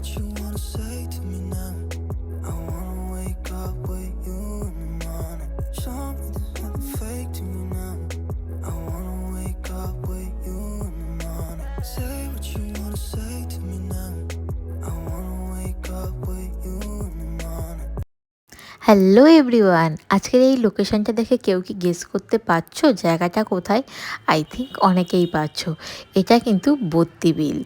what you wanna say to me now. I wanna wake up with you in the morning. Show me there's nothing fake to me now. I wanna wake up with you in the morning. Say what you wanna say to me now. I wanna wake up with you in the morning. Hello everyone, আজকের এই লোকেশনটা দেখে কেউ কি guess করতে পারছো জায়গাটা কোথায়? আই থিঙ্ক অনেকেই পারছো। এটা কিন্তু বত্তিবিল।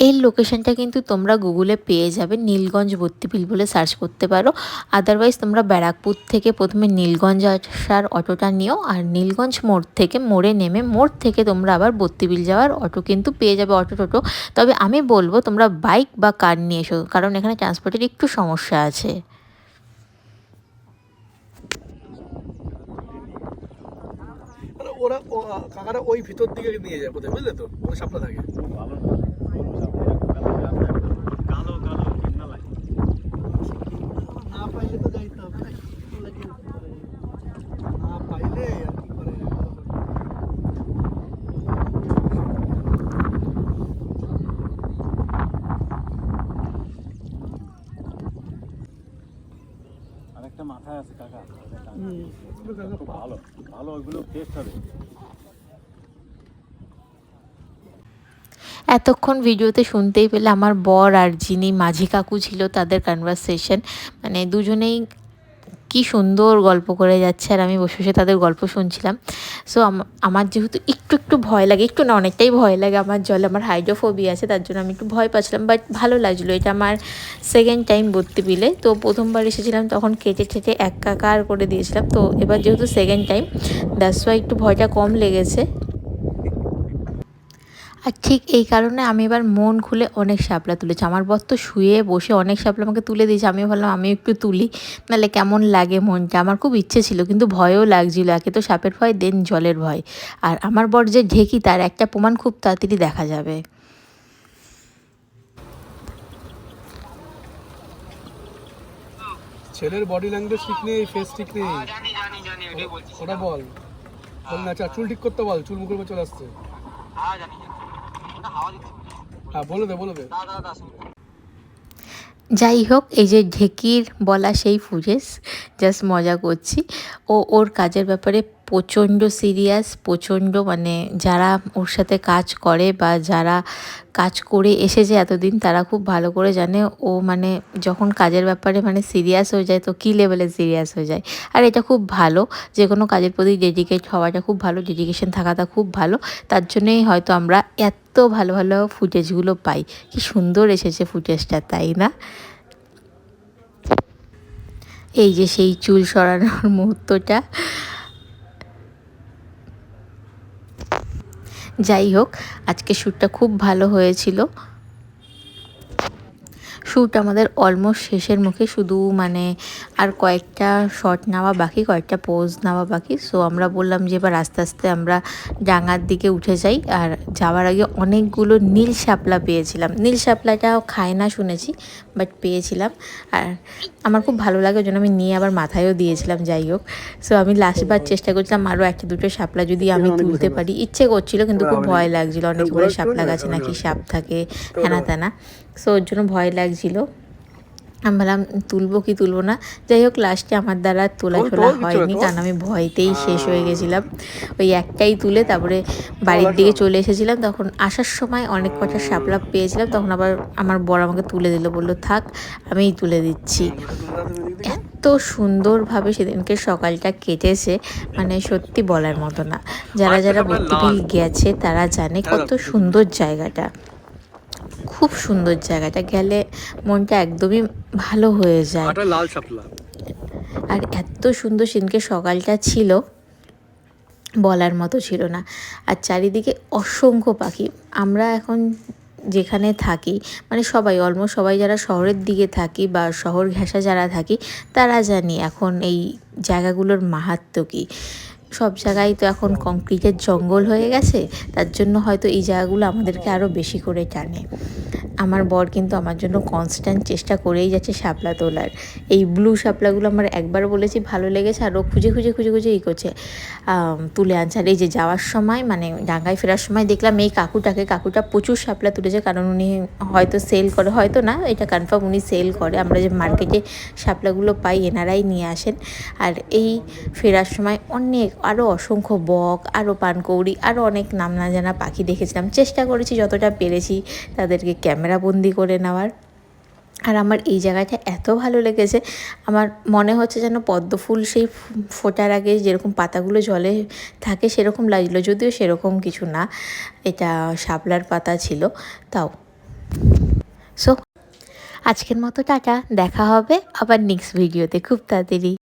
এই লোকেশনটা কিন্তু তোমরা গুগলে পেয়ে যাবে, নীলগঞ্জ বত্তিবিল বলে সার্চ করতে পারো। আদারওয়াইজ তোমরা ব্যারাকপুর থেকে প্রথমে নীলগঞ্জ আসার অটোটা নিও, আর নীলগঞ্জ মোড় থেকে মোড়ে নেমে মোড় থেকে তোমরা আবার বত্তিবিল যাওয়ার অটো কিন্তু পেয়ে যাবে, অটো টোটো। তবে আমি বলবো তোমরা বাইক বা কার নিয়ে এসো, কারণ এখানে ট্রান্সপোর্টের একটু সমস্যা আছে। ওরা কাকারা ওই ভিতর দিকে নিয়ে যায় কোথায়, বুঝলে তো, ওরা সাপলা থাকে। না পাইলে তো যাইতে হবে, না পাইলে আর কি করে। আরেকটা মাথায় আছে কাকা, ভালো ভালো ওইগুলো টেস্ট হবে। এতক্ষণ ভিডিওতে শুনতেই পেলে আমার বর আর যিনি মাঝি কাকু ছিল তাদের কনভারসেশন, মানে দুজনেই কি সুন্দর গল্প করে যাচ্ছে আর আমি বসে বসে তাদের গল্প শুনছিলাম। সো আমার যেহেতু একটু একটু ভয় লাগে, একটু না অনেকটাই ভয় লাগে আমার জলে, আমার হাইড্রোফোবিয়া আছে, তার জন্য আমি একটু ভয় পাচ্ছিলাম, বাট ভালো লাগছিলো। এটা আমার সেকেন্ড টাইম বত্তিবিলে। তো প্রথমবার এসেছিলাম তখন কেটে ঠেটে একাকার করে দিয়েছিলাম, তো এবার যেহেতু সেকেন্ড টাইম, দ্যাটস ওয়াই একটু ভয়টা কম লেগেছে। আর ঠিক এই কারণে আমি এবার মন খুলে অনেক শাপলা তুলেছি। আমার বর তো শুয়ে বসে অনেক শাপলা আমাকে তুলে দিয়েছে, আমিও ভাবলাম আমি একটু তুলি, নাহলে কেমন লাগে মনটা। আমার খুব ইচ্ছে ছিল, কিন্তু ভয়ও লাগছিলো। একে তো সাপের ভয়, দেন জলের ভয়। আর আমার বর যে ঢেকি, তার একটা প্রমাণ খুব তাড়াতাড়ি দেখা যাবে। ছেলের বডি ল্যাঙ্গুয়েজ ঠিক নেই, ফেস ঠিক নেই। ওটা বল বল না, চুল ঠিক করতে বল, চুল মুখের উপর চলে আসছে। হ্যাঁ বলে দে বলে দে। যাই হোক, এই যে ঢেকির বলা সেই ফুটেজ, জাস্ট মজা করছি। ওর কাজের ব্যাপারে প্রচণ্ড সিরিয়াস, প্রচণ্ড, মানে যারা ওর সাথে কাজ করে বা যারা কাজ করে এসেছে এতদিন তারা খুব ভালো করে জানে ও মানে যখন কাজের ব্যাপারে মানে সিরিয়াস হয়ে যায় তো কী লেভেলে সিরিয়াস হয়ে যায়। আর এটা খুব ভালো, যে কোনো কাজের প্রতি ডেডিকেট হওয়াটা খুব ভালো, ডেডিকেশন থাকাটা খুব ভালো। তার জন্যই হয়তো আমরা এত ভালো ভালো ফুটেজগুলো পাই। কি সুন্দর এসেছে ফুটেজটা, তাই না? এই যে সেই চুল সরানোর মুহূর্তটা। যাই হোক, আজকে শ্যুটটা খুব ভালো হয়েছিল। শ্যুট আমাদের অলমোস্ট শেষের মুখে, শুধু মানে আর কয়েকটা শট নেওয়া বাকি, কয়েকটা পোজ নেওয়া বাকি। সো আমরা বললাম যে এবার আস্তে আস্তে আমরা ডাঙার দিকে উঠে যাই। আর যাওয়ার আগে অনেকগুলো নীল শাপলা পেয়েছিলাম। নীল শাপলাটাও খায় না শুনেছি, বাট পেয়েছিলাম। আর আমার খুব ভালো লাগে, ওই জন্য আমি নিয়ে আবার মাথায়ও দিয়েছিলাম। যাই হোক, সো আমি লাস্টবার চেষ্টা করছিলাম আরও একটা দুটো শাপলা যদি আমি তুলতে পারি, ইচ্ছে করছিল, কিন্তু খুব ভয় লাগছিলো। অনেক বড় শাপলা গাছে নাকি সাপ থাকে, হ্যানা ত্যানা, সো ওর জন্য ভয় লাগছিল। আমি ভাবলাম তুলবো কি তুলবো না। যাই হোক, লাস্টে আমার দ্বারা তোলা হয়নি, কারণ আমি ভয়তেই শেষ হয়ে গেছিলাম। ওই একটাই তুলে তারপরে বাড়ির দিকে চলে এসেছিলাম। তখন আসার সময় অনেক কটা শাপলা পেয়েছিলাম, তখন আবার আমার বর আমাকে তুলে দিল, বললো থাক আমিই তুলে দিচ্ছি। এত সুন্দরভাবে সেদিনকে সকালটা কেটেছে, মানে সত্যি বলার মতো না। যারা যারা বত্তিবিল গেছে তারা জানে কত সুন্দর জায়গাটা, খুব সুন্দর জায়গাটা, গেলে মনটা একদমই ভালো হয়ে যায়। লাল শাপলা। আর এত সুন্দর সেদিনকে সকালটা ছিল, বলার মতো ছিল না। আর চারিদিকে অসংখ্য পাখি। আমরা এখন যেখানে থাকি, মানে সবাই অলমোস্ট সবাই যারা শহরের দিকে থাকি বা শহর ঘেঁষা যারা থাকি, তারা জানি এখন এই জায়গাগুলোর মাহাত্ম্য কী। সব জায়গায় তো এখন কংক্রিটের জঙ্গল হয়ে গেছে, তার জন্য হয়তো এই জায়গাগুলো আমাদেরকে আরও বেশি করে টানে। আমার বর কিন্তু আমার জন্য কনস্ট্যান্ট চেষ্টা করেই যাচ্ছে শাপলা তোলার। এই ব্লু শাপলাগুলো আমার একবার বলেছি ভালো লেগেছে, আর ও খুঁজে খুঁজে খুঁজে খুঁজে এই করছে, তুলে আনছে। আর এই যে যাওয়ার সময় মানে ডাঙ্গায় ফেরার সময় দেখলাম এই কাকুটা প্রচুর শাপলা তুলেছে, কারণ উনি হয়তো সেল করে, হয়তো না এটা কনফার্ম উনি সেল করে। আমরা যে মার্কেটে শাপলাগুলো পাই এনারাই নিয়ে আসেন। আর এই ফেরার সময় আরও অসংখ্য বক, আরও পানকৌড়ি, আরও অনেক নাম না জানা পাখি দেখেছিলাম। চেষ্টা করেছি যতটা পেরেছি তাদেরকে ক্যামেরা বন্দি করে নেওয়ার। আর আমার এই জায়গাটা এত ভালো লেগেছে, আমার মনে হচ্ছে যেন পদ্ম ফুল সেই ফোটার আগে যেরকম পাতাগুলো জলে থাকে সেরকম লাগছিলো, যদিও সেরকম কিছু না, এটা শাপলার পাতা ছিল তাও। সো আজকের মতো টাটা, দেখা হবে আবার নেক্সট ভিডিওতে খুব তাড়াতাড়ি।